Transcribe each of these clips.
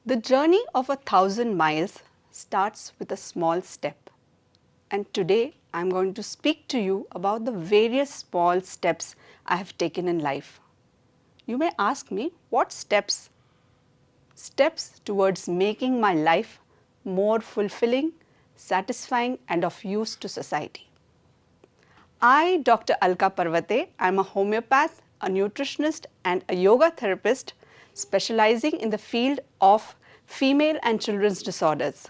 The journey of 1,000 miles starts with a small step. And today I am going to speak to you about the various small steps I have taken in life. You may ask me, what steps? Steps towards making my life more fulfilling, satisfying and of use to society. I, Dr. Alka Parwate, I am a homeopath, a nutritionist and a yoga therapist specializing in the field of female and children's disorders.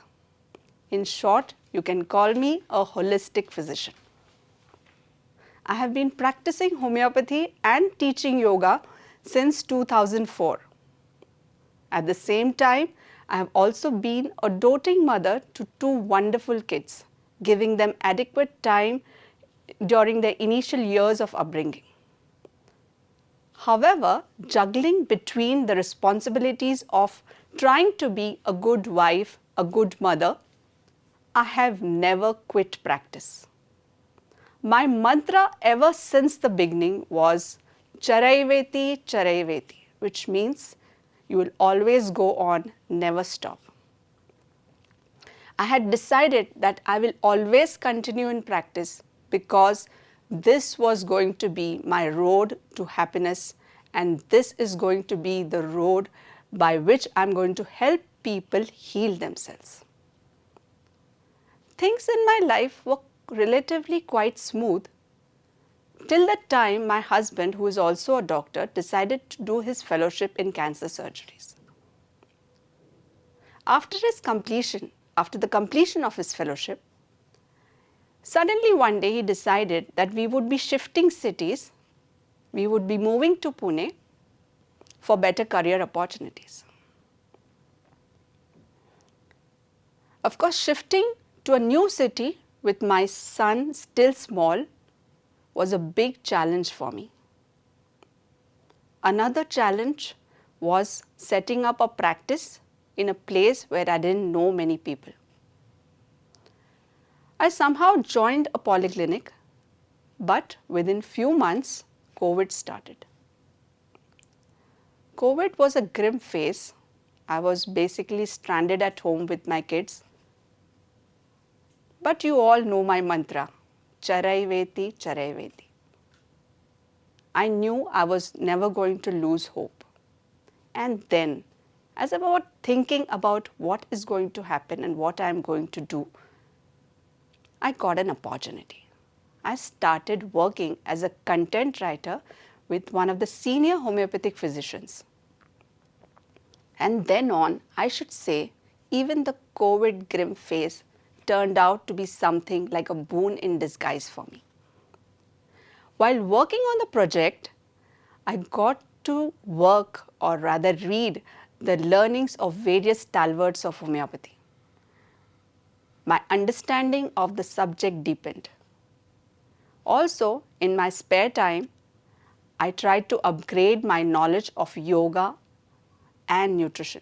In short, you can call me a holistic physician. I have been practicing homeopathy and teaching yoga since 2004. At the same time, I have also been a doting mother to two wonderful kids, giving them adequate time during their initial years of upbringing. However, juggling between the responsibilities of trying to be a good wife, a good mother, I have never quit practice. My mantra ever since the beginning was Charaiveti Charaiveti, which means you will always go on, never stop. I had decided that I will always continue in practice because this was going to be my road to happiness, and this is going to be the road by which I am going to help people heal themselves. Things in my life were relatively quite smooth till the time my husband, who is also a doctor, decided to do his fellowship in cancer surgeries. After the completion of his fellowship, suddenly one day he decided that we would be shifting cities, we would be moving to Pune for better career opportunities. Of course, shifting to a new city with my son still small was a big challenge for me. Another challenge was setting up a practice in a place where I didn't know many people. I somehow joined a polyclinic, but within few months, COVID started. COVID was a grim phase. I was basically stranded at home with my kids. But you all know my mantra, Charaiveti Charaiveti. I knew I was never going to lose hope. And then, as I was thinking about what is going to happen and what I am going to do, I got an opportunity. I started working as a content writer with one of the senior homeopathic physicians. And then on, I should say, even the COVID grim phase turned out to be something like a boon in disguise for me. While working on the project, I got to work, or rather read, the learnings of various stalwarts of homeopathy. My understanding of the subject deepened. Also, in my spare time, I tried to upgrade my knowledge of yoga and nutrition.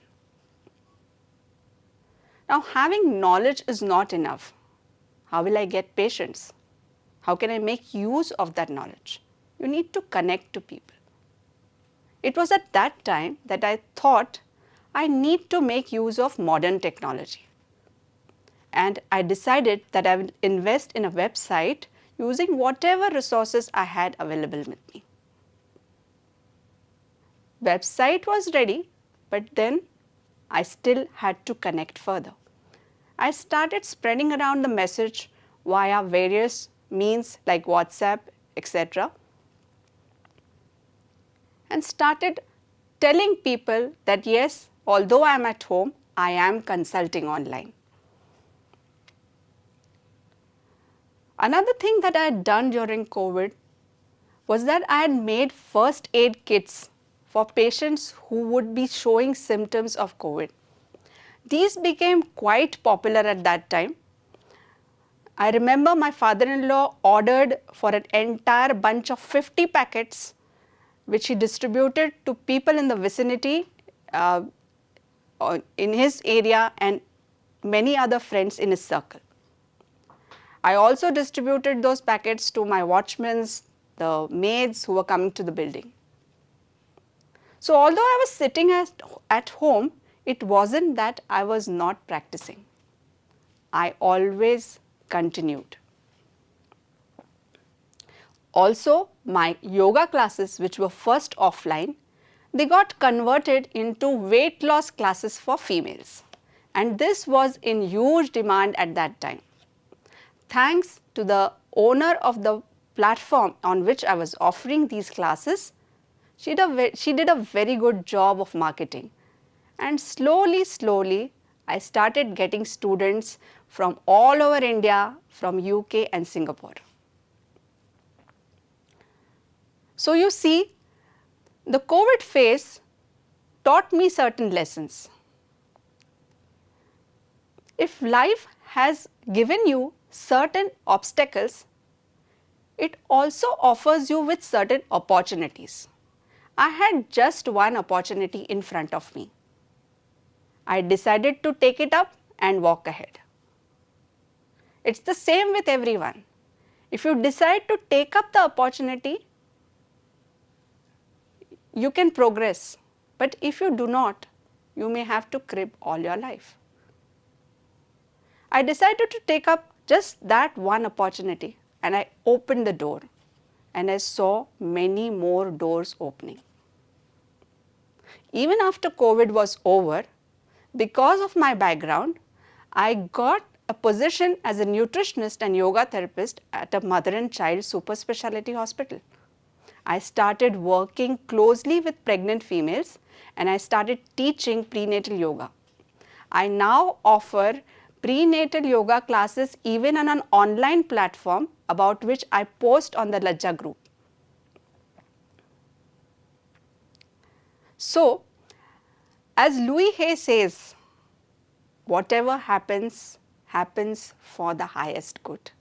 Now, having knowledge is not enough. How will I get patients? How can I make use of that knowledge? You need to connect to people. It was at that time that I thought I need to make use of modern technology. And I decided that I would invest in a website using whatever resources I had available with me. Website was ready, but then I still had to connect further. I started spreading around the message via various means like WhatsApp, etc. and started telling people that yes, although I am at home, I am consulting online. Another thing that I had done during COVID was that I had made first aid kits for patients who would be showing symptoms of COVID. These became quite popular at that time. I remember my father-in-law ordered for an entire bunch of 50 packets which he distributed to people in the vicinity in his area and many other friends in his circle. I also distributed those packets to my watchmen, the maids who were coming to the building. So although I was sitting at home, it wasn't that I was not practicing. I always continued. Also, my yoga classes, which were first offline, they got converted into weight loss classes for females. And this was in huge demand at that time. Thanks to the owner of the platform on which I was offering these classes, she did a very good job of marketing. And slowly, I started getting students from all over India, from UK and Singapore. So you see, the COVID phase taught me certain lessons. If life has given you certain obstacles, it also offers you with certain opportunities. I had just one opportunity in front of me. I decided to take it up and walk ahead. It's the same with everyone. If you decide to take up the opportunity, you can progress. But if you do not, you may have to crib all your life. I decided to take up just that one opportunity and I opened the door and I saw many more doors opening. Even after COVID was over, because of my background, I got a position as a nutritionist and yoga therapist at a mother and child super specialty hospital. I started working closely with pregnant females and I started teaching prenatal yoga. I now offer prenatal yoga classes even on an online platform about which I post on the LAJA group. So, as Louis Hay says, whatever happens, happens for the highest good.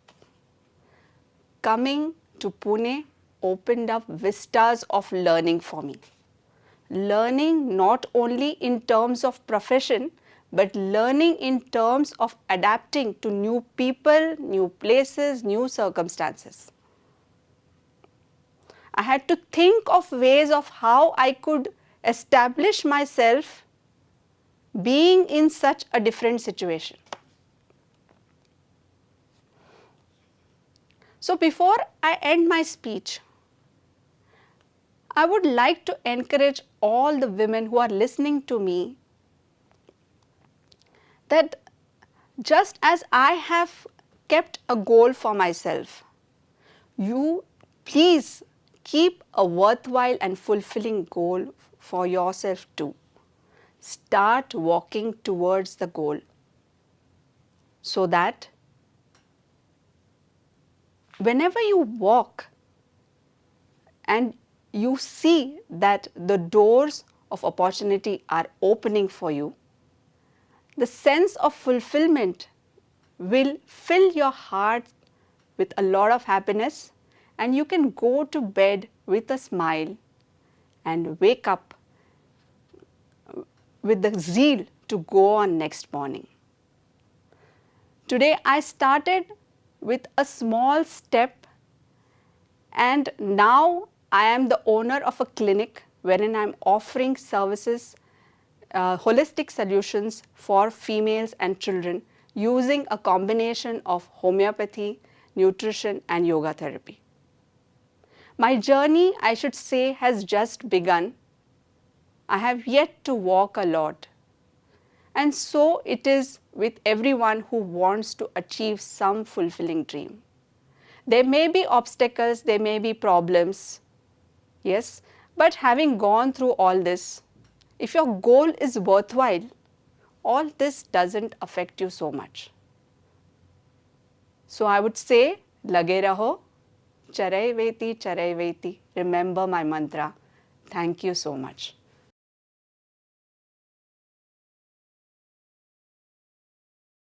Coming to Pune opened up vistas of learning for me. Learning not only in terms of profession, but learning in terms of adapting to new people, new places, new circumstances. I had to think of ways of how I could establish myself being in such a different situation. So before I end my speech, I would like to encourage all the women who are listening to me that just as I have kept a goal for myself, you please keep a worthwhile and fulfilling goal for yourself too. Start walking towards the goal so that whenever you walk and you see that the doors of opportunity are opening for you, the sense of fulfillment will fill your heart with a lot of happiness and you can go to bed with a smile and wake up with the zeal to go on next morning. Today I started with a small step and now I am the owner of a clinic wherein I am offering services, holistic solutions for females and children using a combination of homeopathy, nutrition and yoga therapy. My journey, I should say, has just begun. I have yet to walk a lot. And so it is with everyone who wants to achieve some fulfilling dream. There may be obstacles, there may be problems, yes, but having gone through all this, if your goal is worthwhile, all this doesn't affect you so much. So I would say, lage raho, charai veti, remember my mantra. Thank you so much.